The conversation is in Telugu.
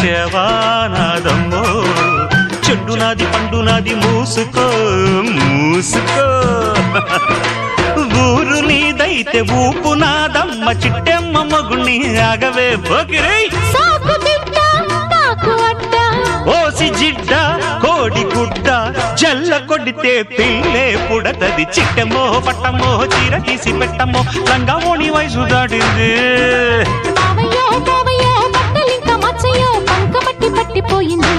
వచ్చేవానాదమ్మో చెడ్డు నాది పండు నాది మూసుకో మూసుకో ఊరు నీదైతే ఊపు నాదమ్మ చిట్టెమ్మ మొగుణ్ణి ఆగవే పోకిరై ఓసి జిడ్డ కోడి గుడ్డ జల్ల కొడితే పిల్లే పుడతది చిట్టెమ్మో పట్టమ్మో చీర తీసి పెట్టమ్మో రంగమోని వయసు దాటింది పట్టిపోయింది